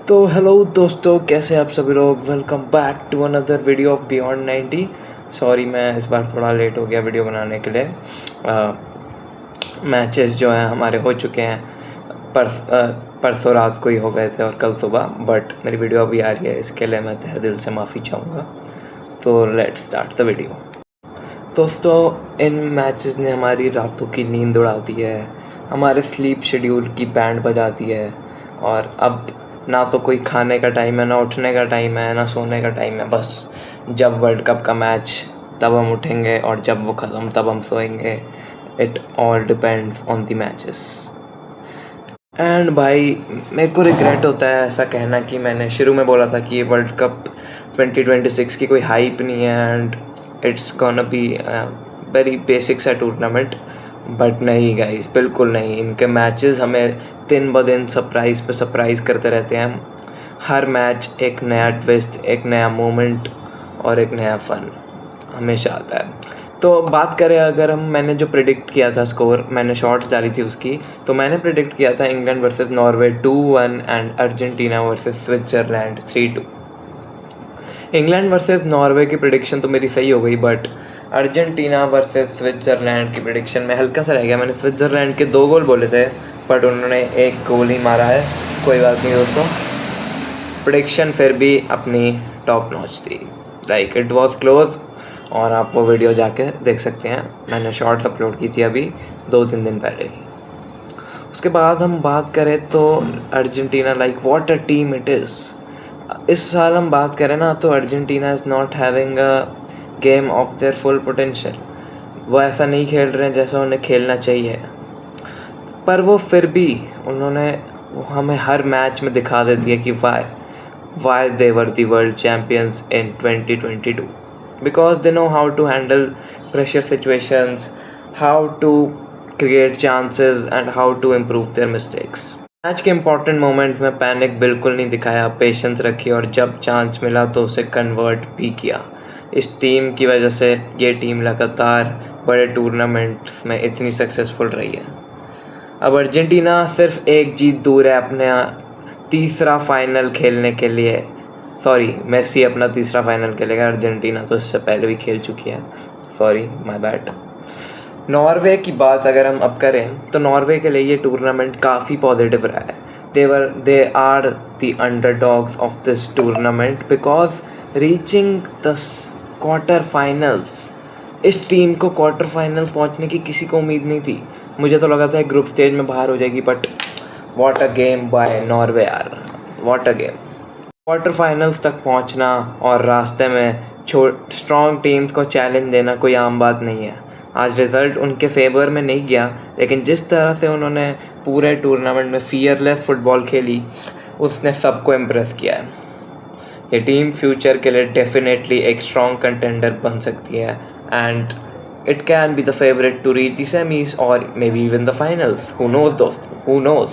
तो हेलो दोस्तों, कैसे आप सभी लोग। Welcome back to another video of beyond 90। Sorry, मैं इस बार थोड़ा लेट हो गया वीडियो बनाने के लिए। मैचेस जो हैं हमारे हो चुके हैं, परसों रात को ही हो गए थे और कल सुबह, बट मेरी वीडियो अभी आ रही है, इसके लिए मैं तहे दिल से माफ़ी चाहूँगा। तो लेट्स स्टार्ट द वीडियो। दोस्तों, इन मैचेस ने हमारी रातों की नींद उड़ा दी है, हमारे स्लीप शेड्यूल की बैंड बजा दी है, और अब ना तो कोई खाने का टाइम है, ना उठने का टाइम है, ना सोने का टाइम है। बस जब वर्ल्ड कप का मैच तब हम उठेंगे, और जब वो ख़त्म तब हम सोएंगे। It all depends on the matches. And भाई, मेरे को रिग्रेट होता है ऐसा कहना कि मैंने शुरू में बोला था कि ये वर्ल्ड कप 2026 की कोई हाइप नहीं है and it's gonna be very basic सा टूर्नामेंट। बट नहीं गाइस, बिल्कुल नहीं। इनके मैचेस हमें दिन ब दिन सरप्राइज़ पे सरप्राइज़ करते रहते हैं। हर मैच एक नया ट्विस्ट, एक नया मोमेंट और एक नया फ़न हमेशा आता है। तो बात करें अगर मैंने जो प्रिडिक्ट किया था स्कोर, मैंने शॉर्ट्स डाली थी उसकी, तो मैंने प्रिडिक्ट किया था England versus Norway 2-1 and Argentina versus Switzerland 3-2। England versus Norway की प्रिडिक्शन तो मेरी सही हो गई, बट अर्जेंटीना वर्सेस स्विट्ज़रलैंड की प्रिडिक्शन में हल्का सा रह गया। मैंने स्विट्ज़रलैंड के 2 गोल बोले थे, बट उन्होंने 1 गोल ही मारा है। कोई बात नहीं दोस्तों, प्रिडिक्शन फिर भी अपनी टॉप नॉच थी। लाइक इट वाज क्लोज, और आप वो वीडियो जाके देख सकते हैं। मैंने शॉर्ट्स अपलोड की थी अभी 2-3 दिन पहले ही। उसके बाद हम बात करें तो Argentina, like what a team it is. इस साल हम बात करें ना, तो Argentina is not having a game of their full potential. वो ऐसा नहीं खेल रहे हैं जैसा उन्हें खेलना चाहिए, पर वो फिर भी उन्होंने हमें हर मैच में दिखा देती है कि why they were the world champions in 2022, because they know how to handle pressure situations, how to create chances and how to improve their mistakes. Match के इंपॉर्टेंट मोमेंट्स में पैनिक बिल्कुल नहीं दिखाया, पेशेंस रखी, और जब चांस मिला तो उसे कन्वर्ट भी किया। इस टीम की वजह से ये टीम लगातार बड़े टूर्नामेंट्स में इतनी सक्सेसफुल रही है। अब अर्जेंटीना सिर्फ एक जीत दूर है अपने तीसरा फाइनल खेलने के लिए। सॉरी, मेसी अपना तीसरा फाइनल खेलेगा, अर्जेंटीना तो इससे पहले भी खेल चुकी है। Sorry, my bad. नॉर्वे की बात अगर हम अब करें तो नॉर्वे के लिए ये टूर्नामेंट काफ़ी पॉजिटिव रहा है। They are the underdogs of this tournament because reaching the quarter finals. इस टीम को क्वार्टर फाइनल्स पहुंचने की किसी को उम्मीद नहीं थी। मुझे तो लगा था ग्रुप स्टेज में बाहर हो जाएगी, but what a game by Norway यार, what a game. Quarter finals तक पहुंचना और रास्ते में स्ट्रॉन्ग टीम्स को चैलेंज देना कोई आम बात नहीं है। आज रिज़ल्ट उनके फेवर में नहीं गया, लेकिन जिस तरह से उन्होंने पूरे टूर्नामेंट में फियरलेस फुटबॉल खेली, उसने सबको इम्प्रेस किया है। ये टीम फ्यूचर के लिए डेफिनेटली एक स्ट्रॉन्ग कंटेंडर बन सकती है and it can be the favourite to reach the semis और may be even the finals. Who knows दोस्तों, हु नोज।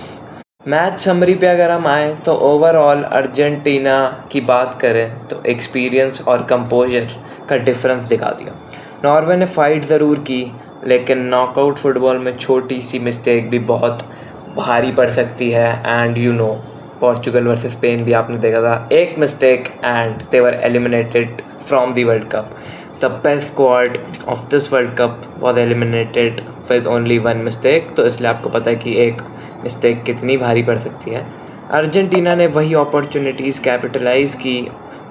मैच समरी पे अगर हम आए तो ओवरऑल अर्जेंटीना की बात करें तो एक्सपीरियंस और कंपोजर का डिफरेंस दिखा दिया। नॉर्वे ने फाइट ज़रूर की, लेकिन नॉकआउट फुटबॉल में छोटी सी मिस्टेक भी बहुत भारी पड़ सकती है। And you know, Portugal versus Spain भी आपने देखा था, एक mistake and they were eliminated from the world cup. The best squad of this world cup was eliminated with only 1 mistake. तो इसलिए आपको पता है कि एक मिस्टेक कितनी भारी पड़ सकती है। अर्जेंटीना ने वही अपॉर्चुनिटीज़ कैपिटलाइज की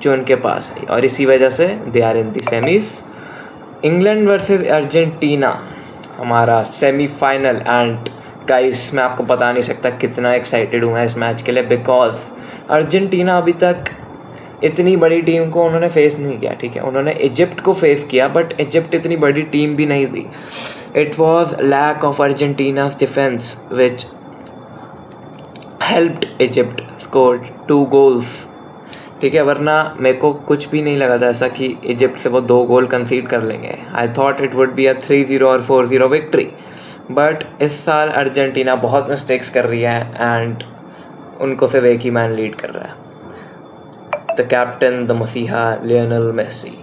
जो उनके पास आई, और इसी वजह से they are in the semis. England versus Argentina हमारा सेमीफाइनल, एंड गाइस मैं आपको बता नहीं सकता कितना एक्साइटेड हूँ मैं इस मैच के लिए, बिकॉज अर्जेंटीना अभी तक इतनी बड़ी टीम को उन्होंने फेस नहीं किया। ठीक है, उन्होंने इजिप्ट को फेस किया, बट इजिप्ट इतनी बड़ी टीम भी नहीं थी। It was lack of Argentina defence which helped Egypt score 2 goals. ठीक है, वरना मेरे को कुछ भी नहीं लगा था ऐसा कि इजिप्ट से वो 2 गोल कंसीड कर लेंगे। I thought it would be a 3-0 और 4-0 विक्ट्री, बट इस साल अर्जेंटीना बहुत मिस्टेक्स कर रही है एंड उनको सिर्फ एक ही मैन लीड कर रहा है, द कैप्टन, द मसीहा लियोनेल मेसी।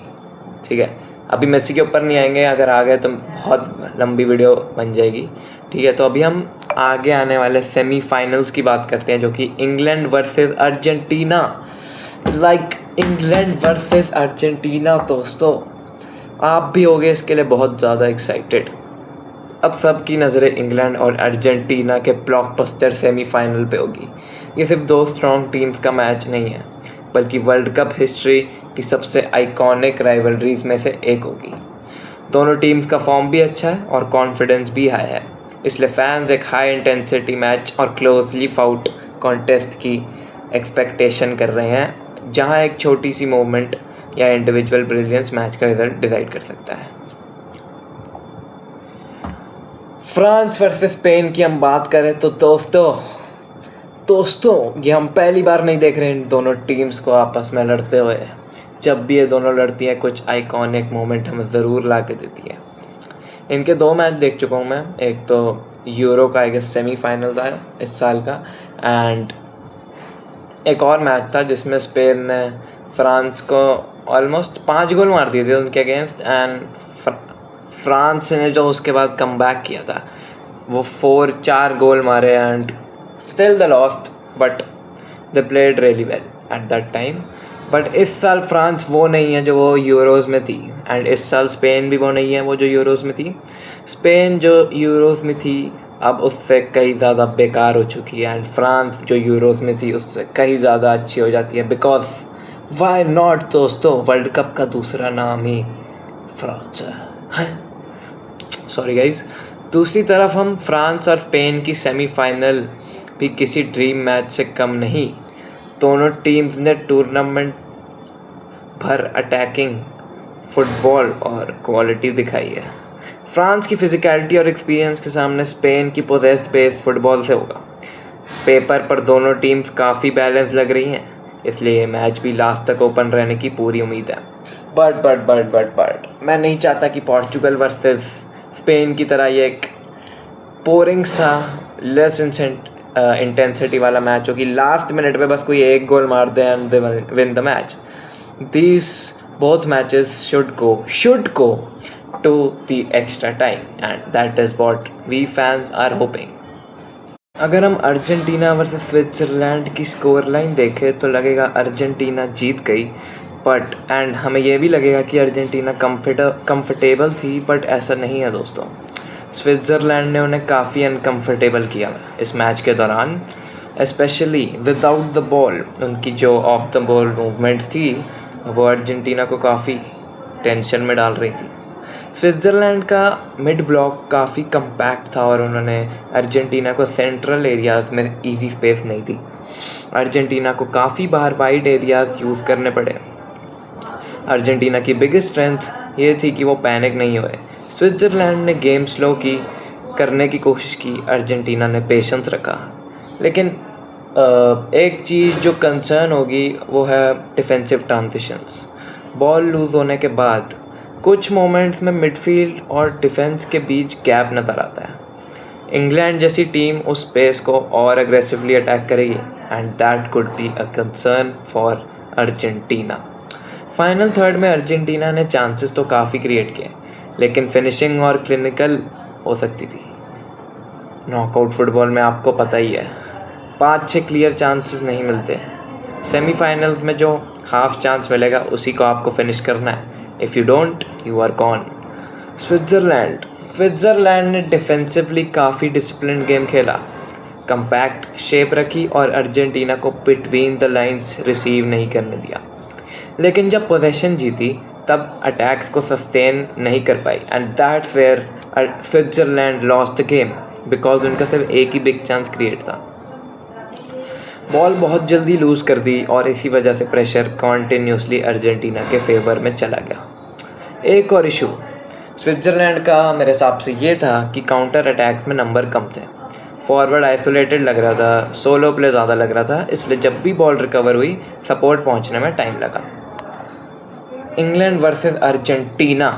ठीक है, अभी मेसी के ऊपर नहीं आएंगे, अगर आ गए तो बहुत लंबी वीडियो बन जाएगी, ठीक है। तो अभी हम आगे आने वाले सेमीफाइनल्स की बात करते हैं, जो कि England versus Argentina. England versus Argentina दोस्तों, आप भी होगे इसके लिए बहुत ज़्यादा एक्साइटेड। अब सबकी नज़रें इंग्लैंड और अर्जेंटीना के ब्लॉकबस्टर सेमीफाइनल पे होगी। ये सिर्फ दो स्ट्रॉन्ग टीम्स का मैच नहीं है, बल्कि वर्ल्ड कप हिस्ट्री की सबसे आइकॉनिक राइवलरीज में से एक होगी। दोनों टीम्स का फॉर्म भी अच्छा है और कॉन्फिडेंस भी हाई है, इसलिए फैंस एक हाई इंटेंसिटी मैच और क्लोजली फाउट कॉन्टेस्ट की एक्सपेक्टेशन कर रहे हैं, जहां एक छोटी सी मूवमेंट या इंडिविजुअल ब्रिलियंस मैच का रिजल्ट डिसाइड कर सकता है। फ्रांस वर्सेस स्पेन की हम बात करें तो दोस्तों ये हम पहली बार नहीं देख रहे इन दोनों टीम्स को आपस में लड़ते हुए। जब भी ये दोनों लड़ती हैं कुछ आइकॉनिक मोमेंट हमें ज़रूर ला के देती है। इनके दो मैच देख चुका हूँ मैं, एक तो यूरो का एक सेमीफाइनल था इस साल का, एंड एक और मैच था जिसमें स्पेन ने फ्रांस को ऑलमोस्ट 5 गोल मार दिए थे उनके अगेंस्ट, एंड फ्रांस ने जो उसके बाद कमबैक किया था वो 4 गोल मारे and still the lost, but they played really well at that time. But इस साल फ्रांस वो नहीं है जो वो यूरोज़ में थी, एंड इस साल स्पेन भी वो नहीं है वो जो यूरोज़ में थी। स्पेन जो यूरोज़ में थी अब उससे कहीं ज़्यादा बेकार हो चुकी है, एंड फ्रांस जो यूरोज़ में थी उससे कहीं ज़्यादा अच्छी हो जाती है, बिकॉज वाई नॉट दोस्तों, वर्ल्ड कप का दूसरा नाम ही फ्रांस है। Sorry guys. दूसरी तरफ हम फ्रांस और स्पेन की सेमीफाइनल भी किसी ड्रीम मैच से कम नहीं। दोनों टीम्स ने टूर्नामेंट भर अटैकिंग फुटबॉल और क्वालिटी दिखाई है। फ्रांस की फिजिकलिटी और एक्सपीरियंस के सामने स्पेन की पोजेस्ड बेस फुटबॉल से होगा। पेपर पर दोनों टीम्स काफ़ी बैलेंस लग रही हैं, इसलिए ये मैच भी लास्ट तक ओपन रहने की पूरी उम्मीद है। बट मैं नहीं चाहता कि पोर्चुगल वर्सेस स्पेन की तरह ये एक बोरिंग सा लेस इंटेंसिटी वाला मैच हो कि लास्ट मिनट पे बस कोई एक गोल मार दे and they win the match. These both matches should go to the extra time, and that is what we fans are hoping. अगर हम अर्जेंटीना वर्सेस स्विट्ज़रलैंड की स्कोर लाइन देखें तो लगेगा अर्जेंटीना जीत गई, बट एंड हमें यह भी लगेगा कि अर्जेंटीना कंफर्टेबल थी, बट ऐसा नहीं है दोस्तों। स्विट्ज़रलैंड ने उन्हें काफ़ी अनकंफर्टेबल किया इस मैच के दौरान, स्पेशली विदाउट द बॉल। उनकी जो ऑफ द बॉल मूवमेंट थी वो अर्जेंटीना को काफ़ी टेंशन में डाल रही थी। स्विट्ज़रलैंड का मिड ब्लॉक काफ़ी कम्पैक्ट था और उन्होंने अर्जेंटीना को सेंट्रल एरियाज़ में इजी स्पेस नहीं दी। अर्जेंटीना को काफ़ी बार वाइड एरियाज़ यूज़ करने पड़े। अर्जेंटीना की बिगेस्ट स्ट्रेंथ ये थी कि वो पैनिक नहीं हुए। स्विट्ज़रलैंड ने गेम स्लो करने की कोशिश की, अर्जेंटीना ने पेशेंस रखा। लेकिन एक चीज़ जो कंसर्न होगी वो है डिफेंसिव ट्रांजिशंस। बॉल लूज़ होने के बाद कुछ मोमेंट्स में मिडफील्ड और डिफेंस के बीच गैप नज़र आता है। इंग्लैंड जैसी टीम उस स्पेस को और एग्रेसिवली अटैक करेगी, and that could be a concern for Argentina. Final third में अर्जेंटीना ने चांसेस तो काफ़ी क्रिएट किए, लेकिन फिनिशिंग और क्लिनिकल हो सकती थी। नॉकआउट फुटबॉल में आपको पता ही है 5-6 क्लियर चांसेस नहीं मिलते। सेमीफाइनल्स में जो हाफ चांस मिलेगा उसी को आपको फिनिश करना है। If you don't you are gone. Switzerland ने डिफेंसिवली काफ़ी डिसिप्लिन गेम खेला, कम्पैक्ट शेप रखी और अर्जेंटीना को बिटवीन द लाइंस रिसीव नहीं करने दिया। लेकिन जब पोजीशन जीती तब अटैक्स को सस्टेन नहीं कर पाई, and that's where Switzerland lost the game, because उनका सिर्फ एक ही बिग चांस क्रिएट था। बॉल बहुत जल्दी लूज़ कर दी और इसी वजह से प्रेशर कॉन्टीन्यूसली अर्जेंटीना के फेवर में चला गया। एक और इशू स्विट्ज़रलैंड का मेरे हिसाब से ये था कि काउंटर अटैक्स में नंबर कम थे। फॉरवर्ड आइसोलेटेड लग रहा था, सोलो प्ले ज़्यादा लग रहा था, इसलिए जब भी बॉल रिकवर हुई सपोर्ट पहुंचने में टाइम लगा। इंग्लैंड वर्सेस अर्जेंटीना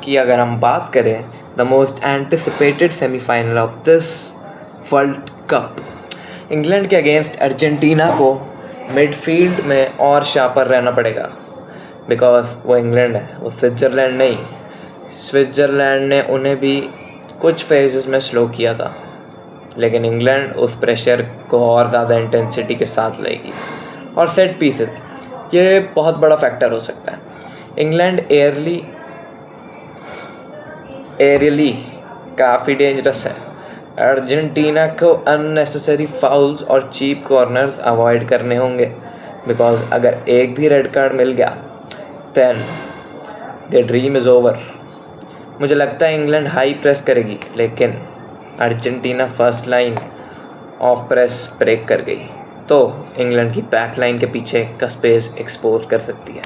की अगर हम बात करें, the most anticipated semifinal of this world cup, England के अगेंस्ट अर्जेंटीना को मिडफील्ड में और शार्पर रहना पड़ेगा। बिकॉज वो इंग्लैंड है, वो स्विट्ज़रलैंड नहीं। स्विट्ज़रलैंड ने उन्हें भी कुछ फेजेस में स्लो किया था, लेकिन इंग्लैंड उस प्रेशर को और ज़्यादा इंटेंसिटी के साथ लेगी। और सेट पीसेस, ये बहुत बड़ा फैक्टर हो सकता है। इंग्लैंड एरियली काफ़ी डेंजरस है। अर्जेंटीना को अननेसेसरी फाउल्स और चीप कॉर्नर्स अवॉइड करने होंगे, बिकॉज अगर एक भी रेड कार्ड मिल गया then the dream is over. मुझे लगता है इंग्लैंड हाई प्रेस करेगी, लेकिन Argentina first line of press break कर गई तो इंग्लैंड की बैक लाइन के पीछे का स्पेस एक्सपोज कर सकती है।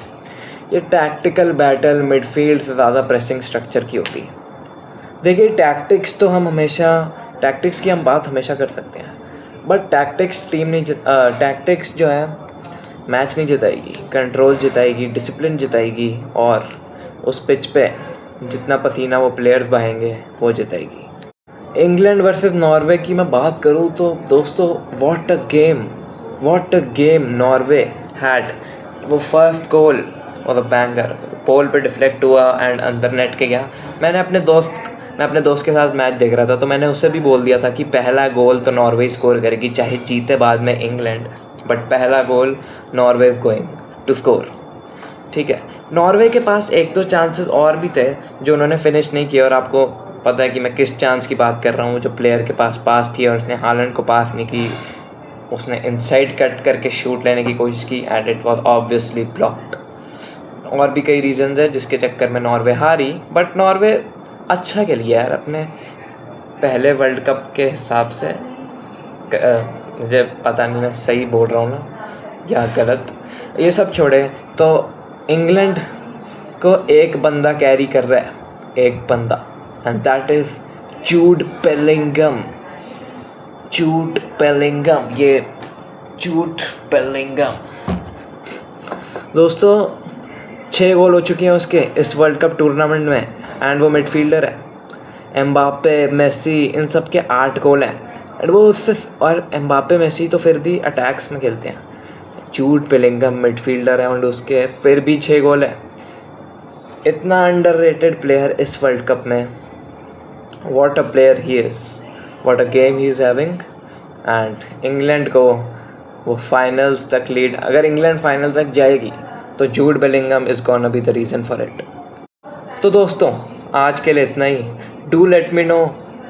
ये टैक्टिकल बैटल मिडफील्ड से ज़्यादा प्रेसिंग स्ट्रक्चर की होती है। देखिए, टैक्टिक्स की हम बात हमेशा कर सकते हैं, बट टैक्टिक्स जो है मैच नहीं जिताएगी, कंट्रोल जिताएगी, डिसिप्लिन जिताएगी, और उस पिच पे जितना पसीना वो प्लेयर्स बहाएंगे वो जिताएगी। इंग्लैंड वर्सेस नॉर्वे की मैं बात करूँ तो दोस्तों, what a game Norway had. वो फर्स्ट गोल और बैंगर पोल पे डिफ्लेक्ट हुआ एंड अंदर नेट के गया। मैं अपने दोस्त के साथ मैच देख रहा था, तो मैंने उससे भी बोल दिया था कि पहला गोल तो नॉर्वे स्कोर करेगी, चाहे जीते बाद में इंग्लैंड, बट पहला goal Norway is going to score. ठीक है, नॉर्वे के पास एक दो चांसेस और भी थे जो उन्होंने फिनिश नहीं किए, और आपको पता है कि मैं किस चांस की बात कर रहा हूँ। जो प्लेयर के पास थी और उसने हालैंड को पास नहीं की, उसने इनसाइड कट करके शूट लेने की कोशिश की and it was obviously blocked. और भी कई रीजंस है जिसके चक्कर में नॉर्वे हारी, बट नॉर्वे अच्छा खेली यार अपने पहले वर्ल्ड कप के हिसाब से। मुझे पता नहीं मैं सही बोल रहा हूँ ना या गलत, ये सब छोड़े तो इंग्लैंड को एक बंदा कैरी कर रहा है, एक बंदा, and that is Jude Bellingham. दोस्तों 6 गोल हो चुके हैं उसके इस वर्ल्ड कप टूर्नामेंट में, एंड वो मिडफील्डर है। एम्बापे, मेसी, इन सब के 8 गोल हैं, एंड वो उससे, और एम्बापे, मेसी तो फिर भी अटैक्स में खेलते हैं। जूड बेलिंगम मिडफील्डर है और उसके फिर भी 6 गोल है। इतना अंडररेटेड प्लेयर इस वर्ल्ड कप में। What a player he is, what a game he is having. And England को वो फाइनल्स तक लीड, अगर इंग्लैंड फाइनल तक जाएगी तो Jude Bellingham is gonna be the reason for it. तो दोस्तों आज के लिए इतना ही। Do let me know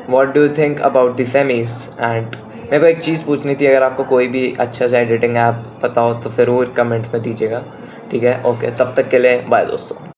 what do you think about the semis. And मेरे को एक चीज़ पूछनी थी, अगर आपको कोई भी अच्छा सा एडिटिंग ऐप पता हो तो ज़रूर कमेंट्स में दीजिएगा। ठीक है, ओके, तब तक के लिए बाय दोस्तों।